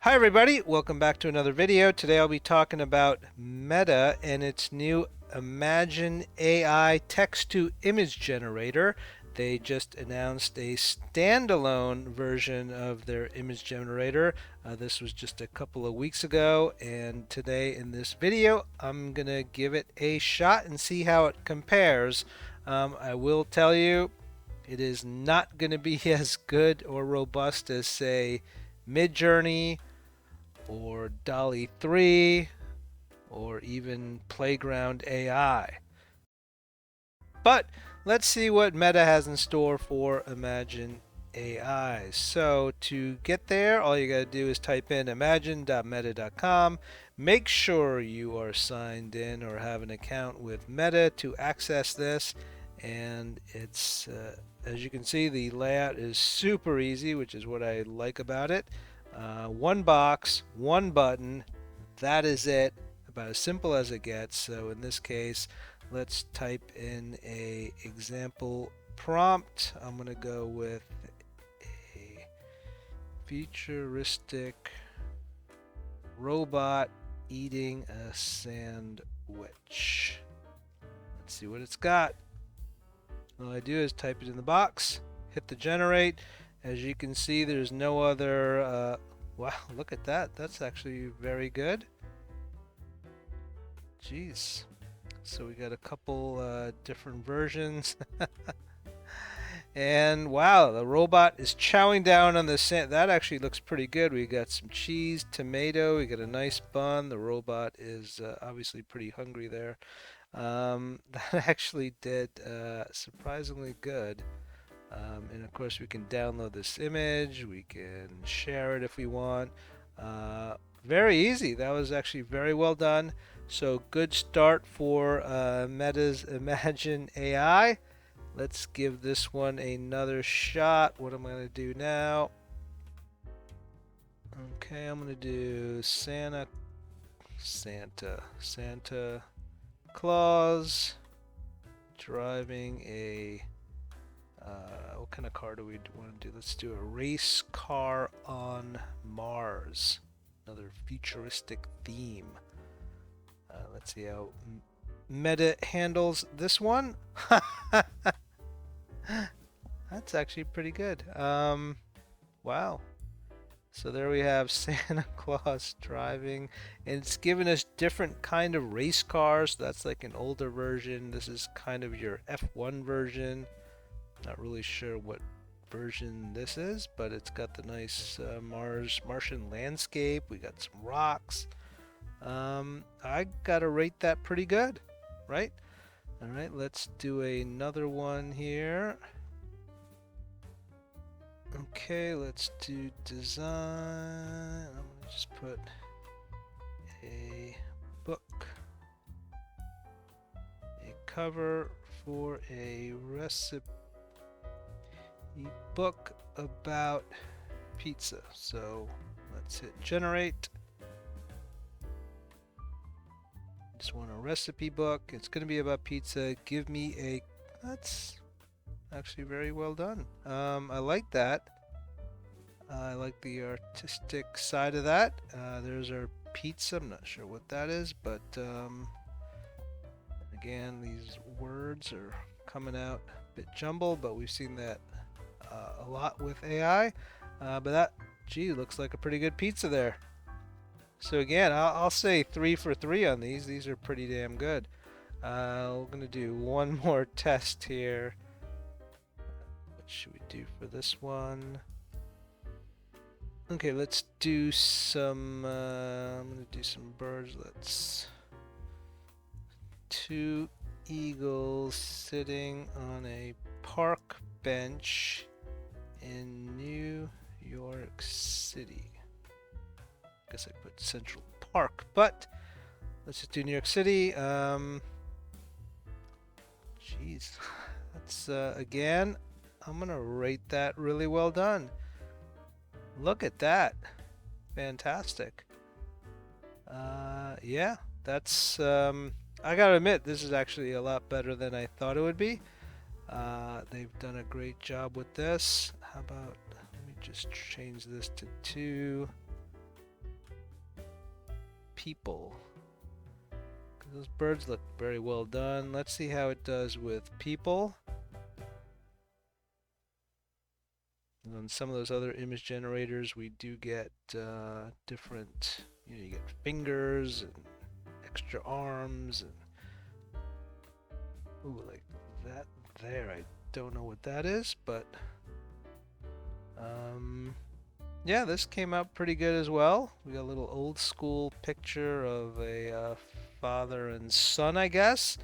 Hi everybody, welcome back to another video. Today I'll be talking about Meta and its new Imagine AI text-to-image generator. They just announced a standalone version of their image generator. This was just a couple of weeks ago, and today in this video I'm gonna give it a shot and see how it compares. I will tell you it is not going to be as good or robust as, say, Midjourney or dall-e 3 or even Playground AI. But let's see what Meta has in store for Imagine AI. So to get there, all you got to do is type in imagine.meta.com. Make sure you are signed in or have an account with Meta to access this. And it's, as you can see, the layout is super easy, which is what I like about it. One box, one button, that is it. About as simple as it gets. So in this case, let's type in a example prompt. I'm going to go with a futuristic robot eating a sandwich. Let's see what it's got. All I do is type it in the box, hit the generate. As you can see, there's no other wow, look at that. That's actually very good. Jeez. So we got a couple different versions. And wow, the robot is chowing down on the sand. That actually looks pretty good. We got some cheese, tomato, we got a nice bun. The robot is obviously pretty hungry there. That actually did surprisingly good. And of course, we can download this image. We can share it if we want. Very easy. That was actually very well done. So good start for Meta's Imagine AI. Let's give this one another shot. What am I going to do now? Okay, I'm going to do Santa Claus driving a what kind of car do we want to do? Let's do a race car on Mars. Another futuristic theme. Let's see how Meta handles this one. That's actually pretty good. Wow. So there we have Santa Claus driving, and it's given us different kind of race cars. That's like an older version. This is kind of your F1 version. Not really sure what version this is, but it's got the nice Martian landscape. We got some rocks. I gotta rate that pretty good, right? All right, let's do another one here. Okay, let's do design. I'm gonna just put a book, a cover for a recipe book about pizza. So let's hit generate. Just want a recipe book. It's going to be about pizza. Give me a. That's actually very well done. I like that. I like the artistic side of that. There's our pizza. I'm not sure what that is, but again, these words are coming out a bit jumbled, but we've seen that a lot with AI. But that, gee, looks like a pretty good pizza there. So again, I'll say 3 for 3 on these. These are pretty damn good. We're going to do one more test here. What should we do for this one? Okay, let's do some, I'm going to do some birds. Let's, 2 eagles sitting on a park bench in New York City. I guess I put Central Park, but let's just do New York City. Jeez, that's again, I'm gonna rate that really well done. Look at that, fantastic. Yeah, that's I gotta admit, this is actually a lot better than I thought it would be. They've done a great job with this. How about, let me just change this to 2. people. Those birds look very well done. Let's see how it does with people. And on some of those other image generators, we do get different, you get fingers and extra arms and ooh, like that there. I don't know what that is, but yeah, this came out pretty good as well. We got a little old school picture of a father and son, I guess.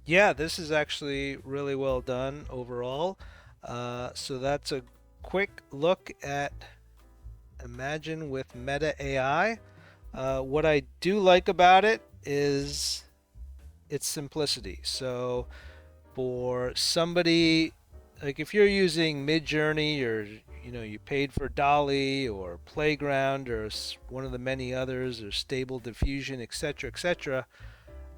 Yeah, this is actually really well done overall. So that's a quick look at Imagine with Meta AI. What I do like about it is its simplicity. So for somebody like if you're using Midjourney or you paid for dall-e or Playground or one of the many others or Stable Diffusion, etc., etc.,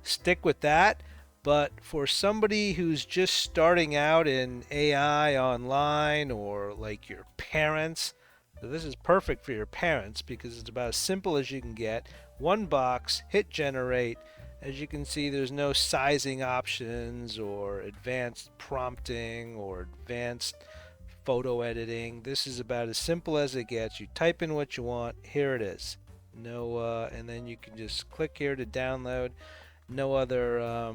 stick with that. But for somebody who's just starting out in AI online or like your parents, this is perfect for your parents because it's about as simple as you can get. One box, hit generate. As you can see, there's no sizing options or advanced prompting or advanced photo editing. This is about as simple as it gets. You type in what you want, here it is. And then you can just click here to download. No other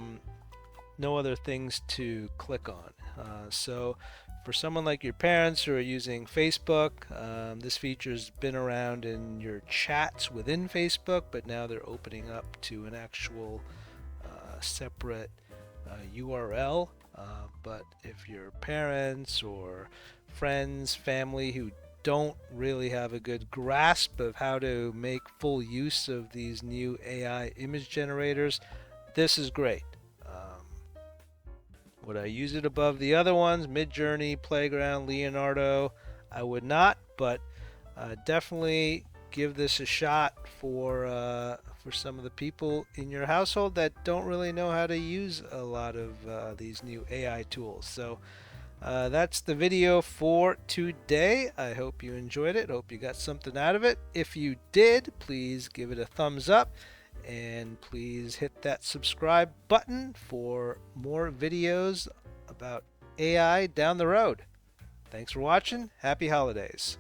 things to click on. So for someone like your parents who are using Facebook, this feature's been around in your chats within Facebook, but now they're opening up to an actual separate URL. But if your parents or friends, family who don't really have a good grasp of how to make full use of these new AI image generators, this is great. Would I use it above the other ones? Midjourney, Playground, Leonardo? I would not, but definitely give this a shot for some of the people in your household that don't really know how to use a lot of these new AI tools. So that's the video for today. I hope you enjoyed it. Hope you got something out of it. If you did, please give it a thumbs up. And please hit that subscribe button for more videos about AI down the road. Thanks for watching. Happy holidays.